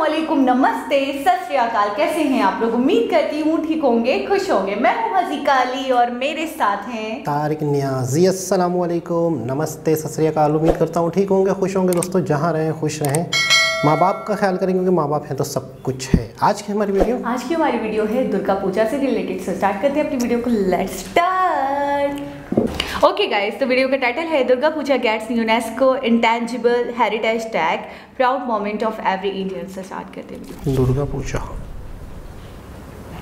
अस्सलामुअलैकुम, नमस्ते, सत श्री अकाल। कैसे हैं आप लोग? उम्मीद करती हूँ ठीक होंगे, खुश होंगे। मैं हूँ हज़ीका अली और मेरे साथ हैं तारिक नियाज़ी। अस्सलामुअलैकुम, नमस्ते, सत श्री अकाल। उम्मीद करता हूँ ठीक होंगे, खुश होंगे। दोस्तों जहाँ रहें खुश रहें, माँ बाप का ख्याल करें क्योंकि माँ बाप हैं तो सब कुछ है। आज की हमारी वीडियो है दुर्गा पूजा से रिलेटेड। से स्टार्ट करते हैं अपनी वीडियो को। Let's start. ओके गाइस, तो वीडियो का टाइटल है Durga Puja gets UNESCO intangible heritage tag, proud moment of every Indian. से स्टार्ट करते हैं दुर्गा पूजा।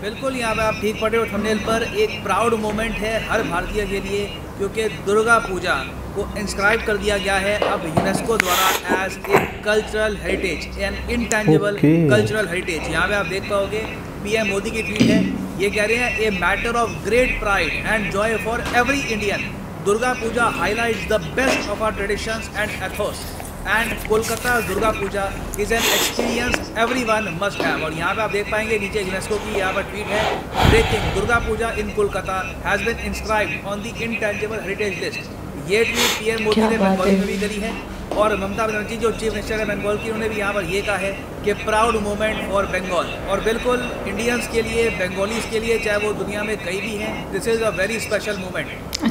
बिल्कुल, यहाँ पे आप ठीक पढ़े हो थंबनेल पर। एक प्राउड मोमेंट है हर भारतीय के लिए क्योंकि दुर्गा पूजा को इंस्क्राइब कर दिया गया है अब यूनेस्को द्वारा as a cultural heritage, an intangible cultural heritage. यहाँ पे आप देख पाओगे पीएम मोदी की ट्वीट है। ये कह रहे हैं a matter of great pride and joy for every Indian. Durga Puja highlights the best of our traditions and ethos and Kolkata Durga Puja is an experience everyone must have. और यहाँ पे आप देख पाएंगे नीचे यूनेस्को की यहाँ पर ट्वीट है, breaking Durga Puja in Kolkata has been inscribed on the intangible heritage list. ये ट्वीट पीएम मोदी ने बंगाली में भी करी है और ममता बनर्जी जो चीफ मिनिस्टर है बंगाल की, उन्होंने भी यहाँ पर ये कहा है कि प्राउड मोमेंट फॉर बंगाल। और बिल्कुल इंडियंस के लिए, बंगालीज के लिए, चाहे वो दुनिया में कहीं भी हैं, this is a very special moment.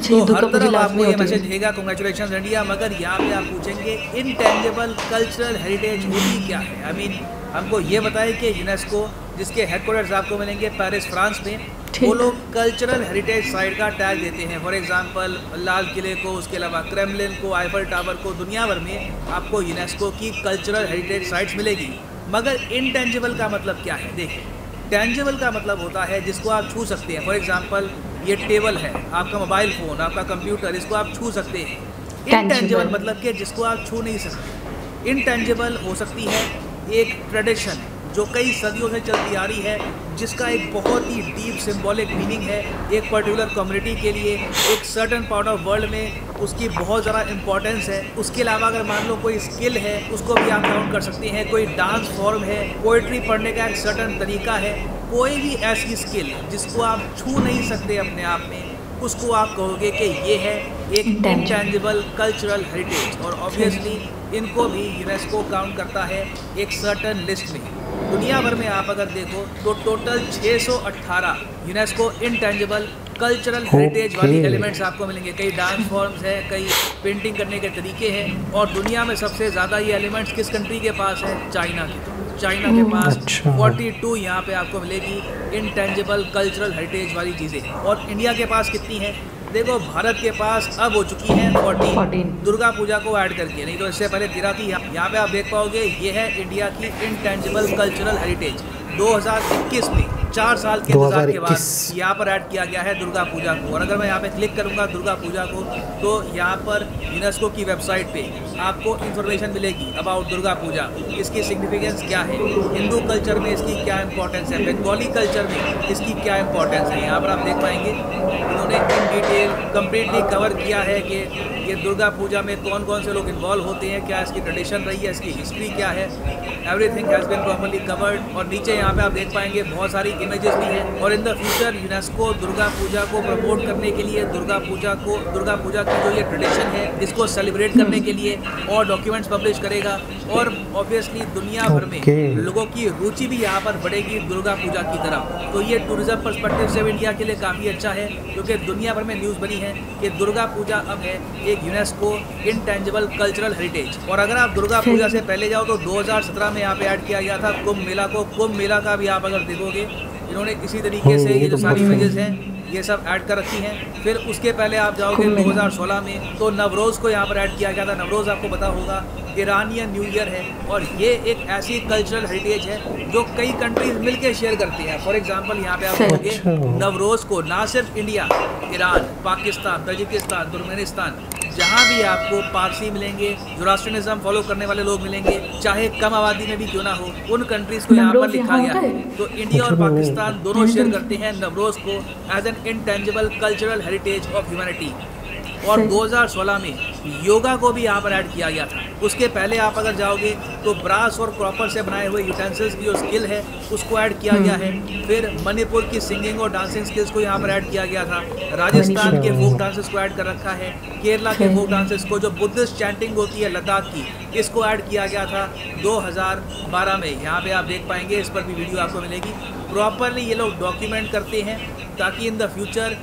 तो हर तरफ आपको ये मैसेज रहेगा, कांग्रेचुलेशन इंडिया। मगर यहाँ पे आप पूछेंगे इंटेंजिबल कल्चरल हेरिटेज होती क्या है? आई मीन हमको ये बताएं कि यूनेस्को, जिसके हेडक्वार्टर्स आपको मिलेंगे पेरिस फ्रांस में, वो लोग कल्चरल हेरिटेज साइट का टैग देते हैं। फॉर एग्जांपल लाल किले को, उसके अलावा क्रेमलिन को, आईफल टावर को, दुनिया भर में आपको यूनेस्को की कल्चरल हेरिटेज साइट्स मिलेगी। मगर इनटेंजिबल का मतलब क्या है? देखिए, टेंजिबल का मतलब होता है जिसको आप छू सकते हैं। फॉर एग्जांपल ये टेबल है, आपका मोबाइल फ़ोन, आपका कंप्यूटर, इसको आप छू सकते हैं। इनटेंजिबल मतलब कि जिसको आप छू नहीं सकते। इनटेंजिबल हो सकती है एक ट्रेडिशन जो कई सदियों से चलती आ रही है, जिसका एक बहुत ही डीप सिंबॉलिक मीनिंग है एक पर्टिकुलर कम्युनिटी के लिए, एक सर्टन पार्ट ऑफ वर्ल्ड में उसकी बहुत ज़्यादा इंपॉर्टेंस है। उसके अलावा अगर मान लो कोई स्किल है, उसको भी आप काउंट कर सकते हैं। कोई डांस फॉर्म है, पोइट्री पढ़ने का एक सर्टन तरीका है, कोई भी ऐसी स्किल जिसको आप छू नहीं सकते अपने आप में, उसको आप कहोगे कि ये है एक इंटेंजिबल कल्चरल हेरिटेज। और ऑब्वियसली इनको भी यूनेस्को काउंट करता है एक सर्टन लिस्ट में। दुनिया भर में आप अगर देखो तो total 618 UNESCO intangible cultural heritage वाली एलिमेंट्स आपको मिलेंगे। कई डांस फॉर्म्स हैं, कई पेंटिंग करने के तरीके हैं। और दुनिया में सबसे ज़्यादा ये एलिमेंट्स किस कंट्री के पास है? चाइना के। चाइना के पास 42 यहाँ पे आपको मिलेगी इंटेंजिबल कल्चरल हेरिटेज वाली चीज़ें। और इंडिया के पास कितनी है? देखो, भारत के पास अब हो चुकी है 14 दुर्गा पूजा को ऐड करके, नहीं तो इससे पहले 13 थी। यहाँ पे आप देख पाओगे ये है इंडिया की इंटेंजिबल कल्चरल हेरिटेज। 2021 में 4 साल के इंतजार के बाद यहाँ पर ऐड किया गया है दुर्गा पूजा को। और अगर मैं यहाँ पे क्लिक करूँगा दुर्गा पूजा को, तो यहाँ पर यूनेस्को की वेबसाइट पे आपको इन्फॉर्मेशन मिलेगी अबाउट दुर्गा पूजा, इसकी सिग्निफिकेंस क्या है, हिंदू कल्चर में इसकी क्या इंपॉर्टेंस है, बंगाली कल्चर में इसकी क्या इंपॉर्टेंस है। यहाँ पर आप देख पाएंगे इन्होंने इन डिटेल कम्प्लीटली कवर किया है कि ये दुर्गा पूजा में कौन कौन से लोग इन्वॉल्व होते हैं, क्या इसकी ट्रेडिशन रही है, इसकी हिस्ट्री क्या है। Everything has been properly covered. और नीचे यहाँ पे आप देख पाएंगे बहुत सारी इमेजेस भी हैं। और in the future UNESCO Durga Puja को प्रमोट करने के लिए, दुर्गा पूजा की जो ये ट्रेडिशन है इसको सेलिब्रेट करने के लिए और डॉक्यूमेंट्स पब्लिश करेगा। और ऑब्वियसली दुनिया भर में लोगों की रुचि भी यहाँ पर बढ़ेगी दुर्गा पूजा की तरफ। तो ये टूरिज्म पर्सपेक्टिव से इंडिया के लिए काफ़ी अच्छा है क्योंकि दुनिया भर में न्यूज़ बनी है कि दुर्गा पूजा अब है एक यूनेस्को इंटेंजिबल कल्चरल हेरिटेज। और अगर आप दुर्गा पूजा से पहले जाओ तो 2017 में यहाँ पे ऐड किया गया था कुंभ मेला को। कुंभ मेला का भी आप अगर देखोगे इन्होंने इसी तरीके से ये जो सारी इमेजेस हैं ये सब ऐड कर रखी हैं। फिर उसके पहले आप जाओगे 2016 में तो नवरोज़ को यहाँ पर ऐड किया गया था। नवरोज़ आपको पता होगा ईरानियन न्यू ईयर है और ये एक ऐसी कल्चरल हेरिटेज है जो कई कंट्रीज मिलकर शेयर करती हैं। फॉर एग्जांपल यहाँ पे आप देखोगे नवरोज़ को ना सिर्फ India, Iran, Pakistan, Tajikistan, Turkmenistan, जहाँ भी आपको पारसी मिलेंगे, ज़ोरास्ट्रियनिज़्म फॉलो करने वाले लोग मिलेंगे, चाहे कम आबादी में भी क्यों ना हो, उन कंट्रीज़ को यहाँ पर लिखा गया है। तो इंडिया और पाकिस्तान दोनों शेयर करते हैं नवरोज़ को as an intangible cultural heritage of humanity. और 2016 में योगा को भी यहाँ पर ऐड किया गया था। उसके पहले आप अगर जाओगे तो ब्रास और कॉपर से बनाए हुए यूटेंसिल्स की जो स्किल है उसको ऐड किया गया है। फिर मणिपुर की सिंगिंग और डांसिंग स्किल्स को यहाँ पर ऐड किया गया था। राजस्थान के फोक डांसेस को ऐड कर रखा है। केरला के फोक डांसेस को, जो बुद्धिस्ट चैंटिंग होती है लद्दाख की, इसको ऐड किया गया था 2012 में। यहाँ पे आप देख पाएंगे, इस पर भी वीडियो आपको मिलेगी। प्रॉपरली ये लोग डॉक्यूमेंट करते हैं ताकि इन द फ्यूचर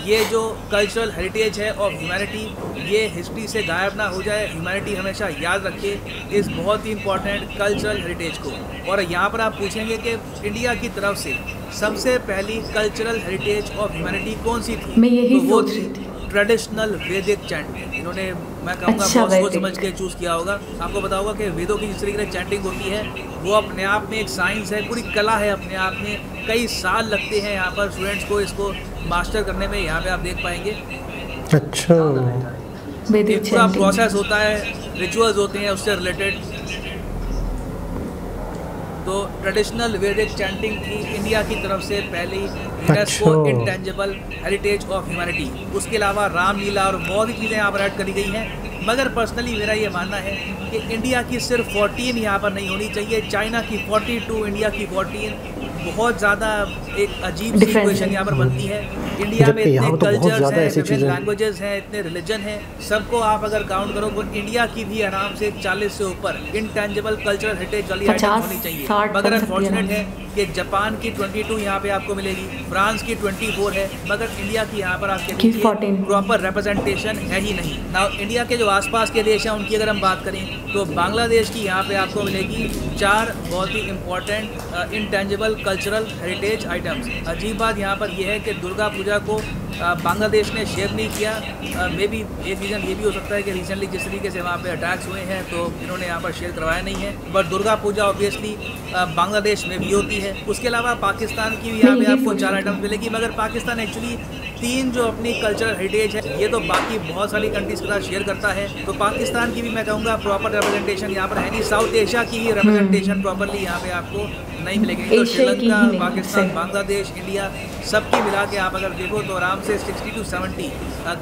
ये जो कल्चरल हेरिटेज है ऑफ ह्यूमैनिटी, ये हिस्ट्री से गायब ना हो जाए। ह्यूमैनिटी हमेशा याद रखे इस बहुत ही इंपॉर्टेंट कल्चरल हेरिटेज को। और यहाँ पर आप पूछेंगे कि इंडिया की तरफ से सबसे पहली कल्चरल हेरिटेज ऑफ ह्यूमैनिटी कौन सी थी? मैं यही तो वो सोच रही थी। ट्रेडिशनल वैदिक चैंटिंग। इन्होंने, मैं कहूँगा, बहुत सोच समझ के चूज़ किया होगा। आपको बताऊंगा कि वेदों की जिस तरीके से चैंटिंग होती है वो अपने आप में एक साइंस है, पूरी कला है अपने आप में। कई साल लगते हैं यहाँ पर स्टूडेंट्स को इसको मास्टर करने में। यहाँ पे आप देख पाएंगे। अच्छा, एक पूरा प्रोसेस होता है, रिचुअल्स होते हैं उससे रिलेटेड। तो ट्रेडिशनल वैदिक चैंटिंग थी इंडिया की तरफ से पहली UNESCO intangible heritage of humanity. उसके अलावा रामलीला और बहुत ही चीज़ें यहाँ पर ऐड करी गई हैं। मगर पर्सनली मेरा ये मानना है कि इंडिया की सिर्फ 14 यहाँ पर नहीं होनी चाहिए, चाइना की 42, इंडिया की 14। बहुत ज़्यादा एक अजीब सी सिचुएशन यहाँ पर बनती है। इंडिया में इतने कल्चर्स हैं, विभिन्न लैंग्वेजेस हैं, इतने रिलीजन हैं, सबको आप अगर काउंट करो तो इंडिया की भी आराम से 40 से ऊपर इंटेंजिबल कल्चरल हेरिटेज वाली आइटम होनी चाहिए। मगर अनफॉर्चुनेट है कि जापान की 22 यहाँ पे आपको मिलेगी, फ्रांस की 24 है, मगर इंडिया की यहाँ पर आपके प्रॉपर रिप्रेजेंटेशन है ही नहीं। नाउ इंडिया के जो आसपास के देश हैं उनकी अगर हम बात करें तो बांग्लादेश की यहाँ पे आपको मिलेगी 4 बहुत ही important intangible cultural heritage items. अजीब बात यहाँ पर यह है कि दुर्गा पूजा को बांग्लादेश ने शेयर नहीं किया। मे बी एक रीज़न ये भी हो सकता है कि रिसेंटली जिस तरीके से वहाँ पे अटैक्स हुए हैं तो इन्होंने यहाँ पर शेयर करवाया नहीं है। बट दुर्गा पूजा ऑब्वियसली बांग्लादेश में भी होती है। उसके अलावा पाकिस्तान की भी यहाँ पे आपको 4 आइटम्स मिलेगी। मगर पाकिस्तान एक्चुअली 3 जो अपनी कल्चरल हेरिटेज है ये तो बाकी बहुत सारी कंट्रीज के साथ शेयर करता है। तो पाकिस्तान की भी मैं कहूँगा प्रॉपर रिप्रेजेंटेशन यहाँ पर है नहीं। साउथ एशिया की ही रिप्रेजेंटेशन प्रॉपरली यहाँ पे आपको नहीं मिलेगी। तो श्रीलंका, पाकिस्तान, बांग्लादेश, इंडिया सबकी मिला के आप अगर देखो तो आराम से 60 to 70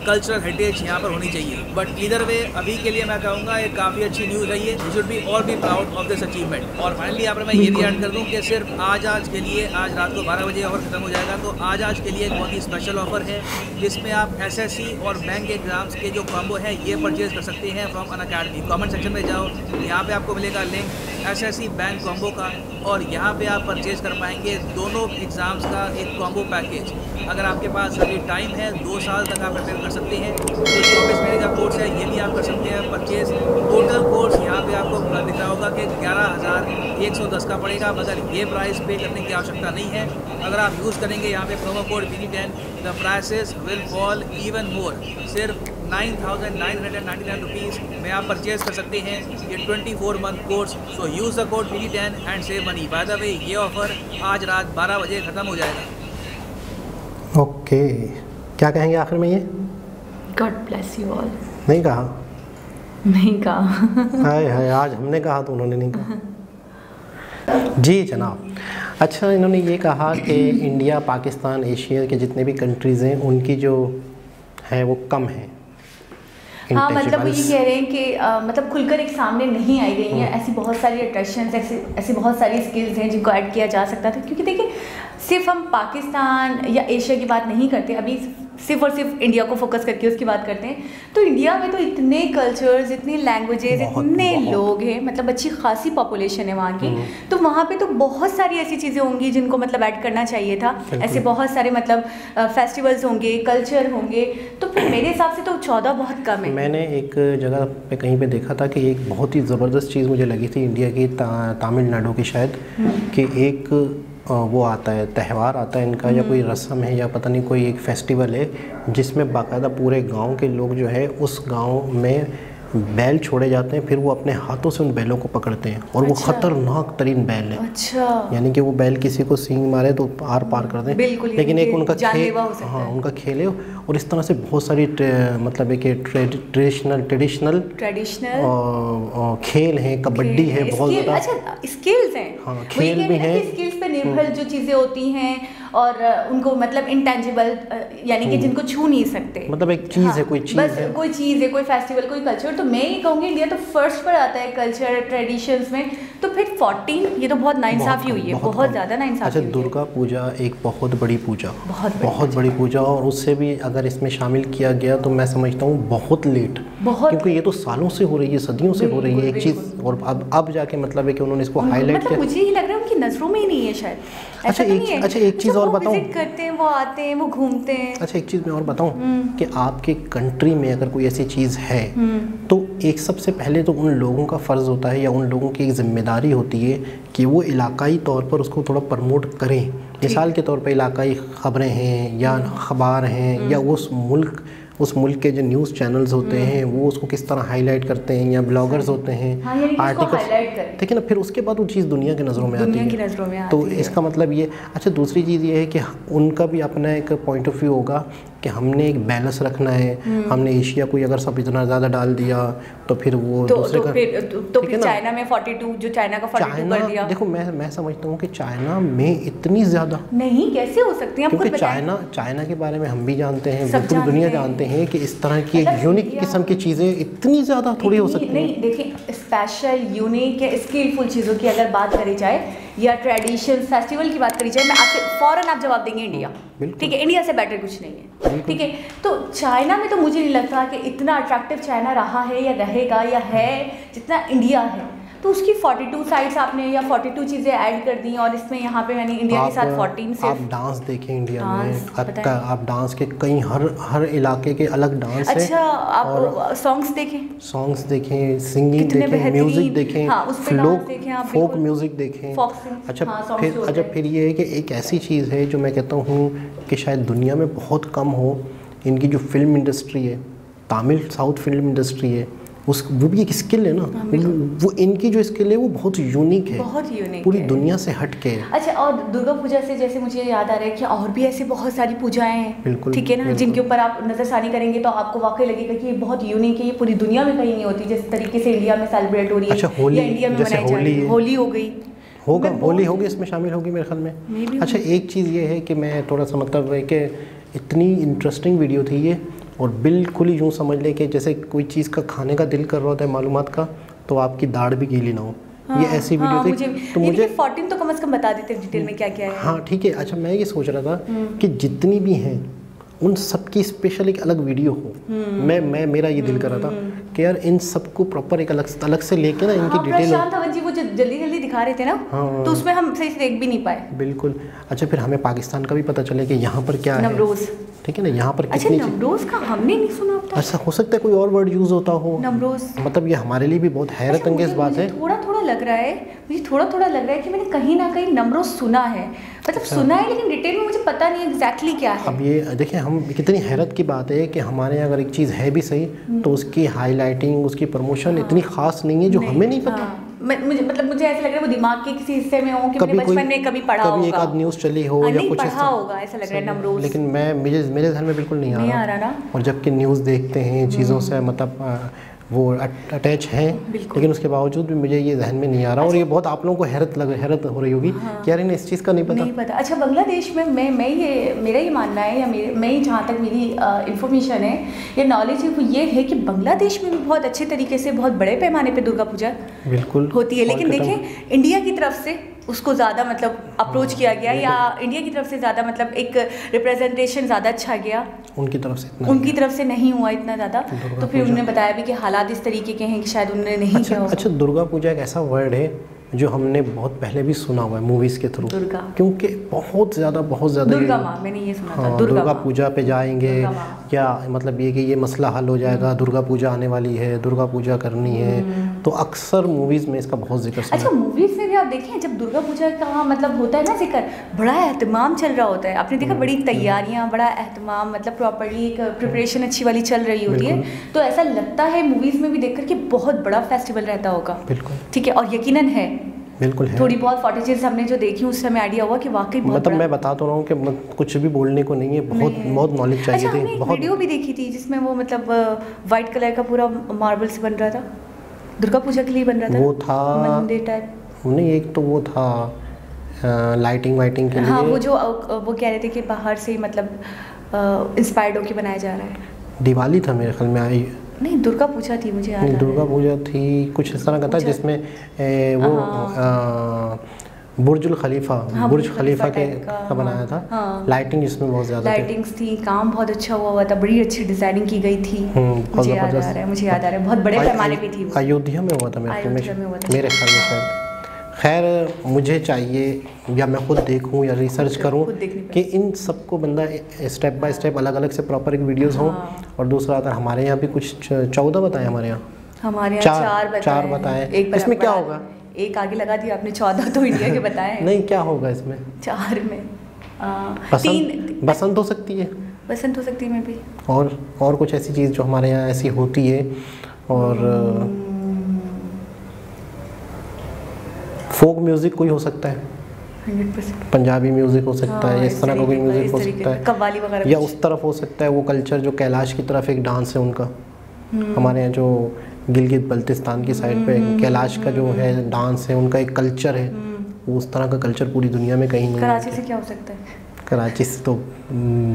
कल्चरल हेरिटेज यहाँ पर होनी चाहिए। बट इधर वे अभी के लिए मैं कहूँगा ये काफ़ी अच्छी न्यूज़ है। ये should be all be proud of this achievement. और फाइनली यहाँ पर मैं ये भी ऐड कर दूँ कि सिर्फ आज के लिए, आज रात को 12 बजे ऑफर खत्म हो जाएगा। तो आज के लिए एक बहुत ही स्पेशल ऑफर है जिसमें आप SSC और बैंक एग्जाम्स के जो कॉम्बो है ये परचेज कर सकते हैं फ्रॉम अनअकैडमी। कमेंट सेक्शन में जाओ, यहाँ पे आपको मिलेगा लिंक SSC बैंक कॉम्बो का, और यहाँ पे आप परचेज कर पाएंगे दोनों एग्ज़ाम्स का एक कॉम्बो पैकेज। अगर आपके पास अभी टाइम है, 2 साल तक आप प्रिपेयर कर सकते हैं। तो 24 महीने का कोर्स है, ये भी आप कर सकते हैं परचेज। टोटल कोर्स यहाँ पे आपको दिख रहा होगा कि 11,110 का पड़ेगा। मगर ये प्राइस पे करने की आवश्यकता नहीं है। अगर आप यूज़ करेंगे यहाँ पे promo code BD10, the prices will fall even more. सिर्फ 9,999 रुपीज़ में आप परचेज कर सकते हैं ये 24 month course. So use the code BD10 and save money. By the way ये ऑफ़र आज रात 12 बजे ख़त्म हो जाएगा। ओके, क्या कहेंगे आखिर में? ये गॉड ब्लेस यू ऑल। नहीं कहा? नहीं कहा। हाय हाय, आज हमने कहा तो उन्होंने नहीं कहा। जी जनाब। अच्छा, इन्होंने ये कहा कि इंडिया, पाकिस्तान, एशिया के जितने भी कंट्रीज़ हैं उनकी जो है वो कम है। हाँ, मतलब वो ये कह रहे हैं कि मतलब खुलकर एक सामने नहीं आई गई हैं। ऐसी बहुत सारी अट्रैक्शंस, ऐसी बहुत सारी स्किल्स हैं जिनको ऐड किया जा सकता था। क्योंकि देखिए, सिर्फ हम पाकिस्तान या एशिया की बात नहीं करते, अभी सिर्फ और सिर्फ इंडिया को फोकस करके उसकी बात करते हैं। तो इंडिया में तो इतने कल्चर्स, इतनी लैंग्वेजेस, इतने लोग हैं, मतलब अच्छी खासी पॉपुलेशन है वहाँ की। तो वहाँ पे तो बहुत सारी ऐसी चीज़ें होंगी जिनको मतलब ऐड करना चाहिए था। ऐसे बहुत सारे मतलब फेस्टिवल्स होंगे, कल्चर होंगे। तो फिर मेरे हिसाब से तो 14 बहुत कम है। मैंने एक जगह पे कहीं पे देखा था कि एक बहुत ही ज़बरदस्त चीज़ मुझे लगी थी इंडिया की, तमिलनाडु की शायद, कि एक वो आता है, त्यौहार आता है इनका, या कोई रस्म है या पता नहीं कोई एक फेस्टिवल है जिसमें बाकायदा पूरे गांव के लोग जो है उस गांव में बैल छोड़े जाते हैं, फिर वो अपने हाथों से उन बैलों को पकड़ते हैं। और वो खतरनाक तरीन बैल है। अच्छा। यानी कि वो बैल किसी को सींग मारे तो आर पार कर दें। लेकिन एक उनका खेल, हाँ उनका खेल है। और इस तरह से बहुत सारी मतलब एक ट्रेडिशनल खेल हैं, कबड्डी है, बहुत ज़्यादा स्किल्स हैं। हाँ, खेल भी हैं। स्किल्स पे निर्भर जो चीज़ें होती हैं और उनको मतलब इंटेंजिबल यानी कि जिनको छू नहीं सकते, मतलब एक चीज़ है, कोई चीज़ बस है, कोई चीज़ है, कोई फेस्टिवल, कोई कल्चर। तो मैं ये कहूँगी इंडिया तो फर्स्ट पर आता है कल्चर ट्रेडिशंस में। तो फिर 14 ये तो बहुत नाइंसाफ़ी हुई है, बहुत ज़्यादा नाइंसाफ़ी। अच्छा, दुर्गा पूजा एक बहुत बड़ी पूजा, बहुत बड़ी पूजा, और उससे भी अगर इसमें शामिल किया गया तो मैं समझता हूँ बहुत लेट, क्योंकि ये तो सालों से हो रही है, सदियों से हो रही है एक चीज़, और अब जाके मतलब है कि उन्होंने इसको हाईलाइट किया। मुझे ही लग रहा है उनकी नज़रों में ही नहीं है शायद। अच्छा एक चीज़ और बताऊँ, विजिट करते हैं, वो आते हैं, वो घूमते हैं। अच्छा एक चीज़ मैं और बताऊँ कि आपके कंट्री में अगर कोई ऐसी चीज़ है तो एक सबसे पहले तो उन लोगों का फ़र्ज़ होता है या उन लोगों की एक जिम्मेदारी होती है कि वो इलाकाई तौर पर उसको थोड़ा प्रमोट करें। मिसाल के तौर पे इलाकाई ख़बरें हैं या अखबार हैं या उस मुल्क के जो न्यूज़ चैनल्स होते हैं वो उसको किस तरह हाईलाइट करते हैं, या ब्लॉगर्स होते हैं, आर्टिकल्स, ठीक है ना, फिर उसके बाद वो चीज़ दुनिया की नज़रों में आती है। तो इसका मतलब ये। अच्छा, दूसरी चीज़ ये है कि उनका भी अपना एक पॉइंट ऑफ व्यू होगा कि हमने एक बैलेंस रखना है, हमने एशिया को अगर सब इतना ज़्यादा डाल दिया तो फिर वो दूसरे का फिर चाइना में 42 जो चाइना का 42 कर दिया। देखो मैं समझता हूँ कि चाइना में इतनी ज़्यादा नहीं, कैसे हो सकती है, क्योंकि चाइना के बारे में हम भी जानते हैं, पूरी दुनिया जानते हैं कि इस तरह की यूनिक किस्म की चीज़ें इतनी ज़्यादा थोड़ी हो सकती हैं। नहीं देखिए, स्पेशल यूनिक या स्किलफुल चीज़ों की अगर बात करी जाए या ट्रेडिशन फेस्टिवल की बात करी जाए, मैं आपसे फ़ौरन आप जवाब देंगे इंडिया। ठीक है, इंडिया से बेटर कुछ नहीं है। ठीक है, तो चाइना में तो मुझे नहीं लगता कि इतना अट्रैक्टिव चाइना रहा है या रहेगा या है जितना इंडिया है। तो उसकी 42 साइट्स आपने या 42 चीज़ें ऐड कर दी, और इसमें यहाँ पे मैंने इंडिया के साथ 14 से आप डांस देखें इंडिया में, आप डांस के कई हर इलाके के अलग डांस है। अच्छा, आप सॉन्ग्स देखें, सिंगिंग देखें, म्यूजिक देखें, फोक म्यूजिक देखें। अच्छा, फिर ये है कि एक ऐसी चीज़ है जो मैं कहता हूँ कि शायद दुनिया में बहुत कम हो, इनकी जो फिल्म इंडस्ट्री है, तमिल साउथ फिल्म इंडस्ट्री है, वो भी एक स्किल है ना, वो इनकी जो स्किल है वो बहुत यूनिक है, पूरी दुनिया से हट के है। अच्छा, और दुर्गा पूजा से जैसे मुझे याद आ रहा है कि और भी ऐसी बहुत सारी पूजाएं हैं, ठीक है ना, जिनके ऊपर आप नज़रसानी करेंगे तो आपको वाकई लगेगा कि ये बहुत यूनिक है, ये पूरी दुनिया में कहीं नहीं होती, जिस तरीके से इंडिया में सेलिब्रेट हो रही है। अच्छा, होली, या इंडिया में मनाई जा रही है, होली हो गई, होली होगी, इसमें शामिल होगी मेरे ख्याल में। अच्छा, एक चीज़ ये है कि मैं थोड़ा सा मतलब है कि इतनी इंटरेस्टिंग वीडियो थी ये, और बिल्कुल ही यूँ समझ ले कि जैसे कोई चीज़ का खाने का दिल कर रहा होता है मालूमात का, तो आपकी दाढ़ भी गीली ना हो। ये ऐसी वीडियो थी। तो मुझे 14 तो कम से कम बता देते डिटेल में क्या क्या है। हाँ ठीक है। अच्छा, मैं ये सोच रहा था कि जितनी भी हैं उन सबकी स्पेशल एक अलग वीडियो हो। मेरा ये दिल कर रहा था कि यार इन सबको प्रॉपर एक अलग से लेके ना इनकी डिटेल। प्रशांत धवन जी वो जो जल्दी दिखा रहे थे ना, तो उसमें हम सही से देख भी नहीं पाए। बिल्कुल। अच्छा, फिर हमें पाकिस्तान का भी पता चले कि यहाँ पर क्या नमरोज, ठीक है ना, यहाँ पर कितनी। अच्छा, नमरोज का हमने नहीं सुना अब तक। अच्छा, हो सकता है कोई और वर्ड यूज़ होता हो नमरोज, मतलब ये हमारे लिए भी बहुत हैरत अंगेज बात है। थोड़ा लग रहा है, मुझे थोड़ा लग रहा है कि मैंने कहीं ना कहीं नमरोज सुना है, मतलब सुना है, लेकिन डिटेल में मुझे पता नहीं एग्जैक्टली क्या है। अब ये देखिए, हम कितनी हैरत की बात है कि हमारे यहाँ अगर एक चीज़ है भी सही तो उसकी हाईलाइटिंग, उसकी प्रमोशन इतनी खास नहीं है, जो हमें नहीं पता। मुझे ऐसा लग रहा है वो दिमाग के किसी हिस्से में हो कि मैंने बचपन में कभी पढ़ा होगा, कभी एक आध न्यूज़ चली हो या कुछ पढ़ा होगा, ऐसा लग रहा है नमरोज। लेकिन मेरे ध्यान में बिल्कुल नहीं आ रहा ना। और जबकि न्यूज़ देखते हैं चीज़ों से मतलब वो अटैच हैं, लेकिन उसके बावजूद भी मुझे ये जहन में नहीं आ रहा। और ये बहुत आप लोगों को हैरत हो रही होगी कि यार इन्हें इस चीज़ का नहीं पता। अच्छा, बांग्लादेश में मेरा ये मानना है, या मैं जहाँ तक मेरी इन्फॉर्मेशन है या नॉलेज है, वो ये है कि बांग्लादेश में भी बहुत अच्छे तरीके से, बहुत बड़े पैमाने पे दुर्गा पूजा बिल्कुल होती है। लेकिन देखें, इंडिया की तरफ से उसको ज़्यादा मतलब अप्रोच किया गया, या इंडिया की तरफ से ज़्यादा मतलब एक रिप्रेजेंटेशन ज़्यादा अच्छा गया, उनकी तरफ से नहीं हुआ इतना ज़्यादा। तो फिर उन्होंने बताया भी कि हालात इस तरीके के हैं कि शायद उन्होंने नहीं किया। अच्छा, दुर्गा पूजा एक ऐसा वर्ड है जो हमने बहुत पहले भी सुना हुआ है मूवीज़ के थ्रू, क्योंकि बहुत ज़्यादा दुर्गा माँ, मैंने ये सुना था, दुर्गा पूजा पे जाएंगे, क्या मतलब ये कि ये मसला हल हो जाएगा, दुर्गा पूजा आने वाली है, दुर्गा पूजा करनी है, तो अक्सर मूवीज़ में इसका बहुत जिक्र सुना। अच्छा, मूवीज़ में भी आप देखें, जब दुर्गा पूजा का मतलब होता है ना जिक्र, बड़ा एहतमाम चल रहा होता है, आपने देखा, बड़ी तैयारियाँ, बड़ा एहतमाम, मतलब प्रॉपरली एक प्रिपरेशन अच्छी वाली चल रही होती है। तो ऐसा लगता है मूवीज़ में भी देखकर कि बहुत बड़ा फेस्टिवल रहता होगा। बिल्कुल ठीक है, और यकीनन है, बिल्कुल है। थोड़ी बहुत फॉटेजेस हमने जो देखी उससे हमें आइडिया हुआ कि वाकई बहुत मतलब मैं बता तो रहा हूँ कि कुछ भी बोलने को नहीं है, बहुत नॉलेज चाहिए थी। अच्छा, बहुत वीडियो भी देखी थी जिसमें वो मतलब वाइट कलर का पूरा मार्बल से बन रहा था, दुर्गा पूजा के लिए बन रहा था, वो था मंदिर टाइप। नहीं, एक तो वो था लाइटिंग वाइटिंग के हाँ, लिए। वो कह रहे थे कि बाहर से मतलब इंस्पायर्ड होके बनाया जा रहा है। दिवाली था मेरे ख्याल में, आई नहीं, दुर्गा पूजा थी, मुझे याद नहीं, आ दुर्गा रहा है। पूजा थी, कुछ इस तरह का था जिसमें बुर्जुल खलीफा, हाँ, बुर्ज खलीफा के टाइप का बनाया था। हाँ। लाइटिंग इसमें बहुत ज़्यादा थी। लाइटिंग्स थी, काम बहुत अच्छा हुआ था, बड़ी अच्छी डिजाइनिंग की गई थी। बहुत मुझे याद आ ज़बरदस्त। रहा है, मुझे याद आ रहा है, बहुत बड़े पैमाने पे थी वो। अयोध्या में हुआ था अयोध्या में हुआ था। मेरे ख्याल में शायद। खैर मुझे चाहिए या मैं खुद देखूं या रिसर्च करूं खुद देखनी कि इन सबको बंदा स्टेप बाय स्टेप अलग अलग से प्रॉपर एक वीडियोस हों। और दूसरा अगर हमारे यहाँ भी कुछ 14 बताए, हमारे यहाँ हमारे यहाँ चार बताए। एक इसमें क्या होगा? एक आगे लगा दिया आपने, 14 तो इंडिया के बताए। नहीं, क्या होगा इसमें? 4 में बसंत हो सकती है, बसंत हो सकती है में भी। और कुछ ऐसी चीज़ जो हमारे यहाँ ऐसी होती है। और फोक म्यूज़िक कोई हो सकता है, 100%। पंजाबी म्यूज़िक हो सकता है, हाँ, इस तरह का कोई म्यूज़िक हो सकता है, कव्वाली वगैरह, या उस तरफ हो सकता है वो कल्चर जो कैलाश की तरफ एक डांस है उनका। हमारे यहाँ जो गिलगित बल्तिस्तान की साइड पे कैलाश का जो है डांस है, उनका एक कल्चर है, वो उस तरह का कल्चर पूरी दुनिया में कहीं नहीं है। कराची से क्या हो सकता है? कराची से तो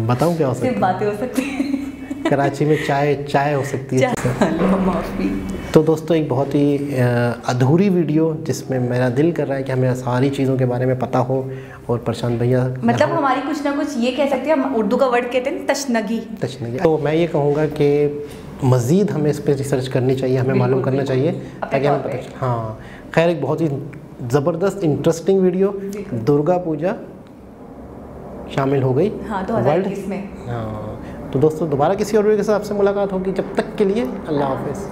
बताऊँ क्या हो सकता है? सिर्फ बातें हो सकती हैं। कराची में चाय हो सकती है। माफ़ी। तो दोस्तों, एक बहुत ही अधूरी वीडियो जिसमें मेरा दिल कर रहा है कि हमें सारी चीज़ों के बारे में पता हो। और प्रशांत भैया मतलब हमारी कुछ ना कुछ, ये कह सकते हैं, हम उर्दू का वर्ड कहते हैं तशनगी। तो मैं ये कहूँगा कि मज़ीद हमें इस पर रिसर्च करनी चाहिए, हमें मालूम करना चाहिए ताकि हमें पता चले। हाँ, खैर एक बहुत ही ज़बरदस्त इंटरेस्टिंग वीडियो, दुर्गा पूजा शामिल हो गई। हाँ, 2021 में। हाँ, तो दोस्तों दोबारा किसी और वीडियो के साथ आपसे मुलाकात होगी। जब तक के लिए अल्लाह हाफ़िज़।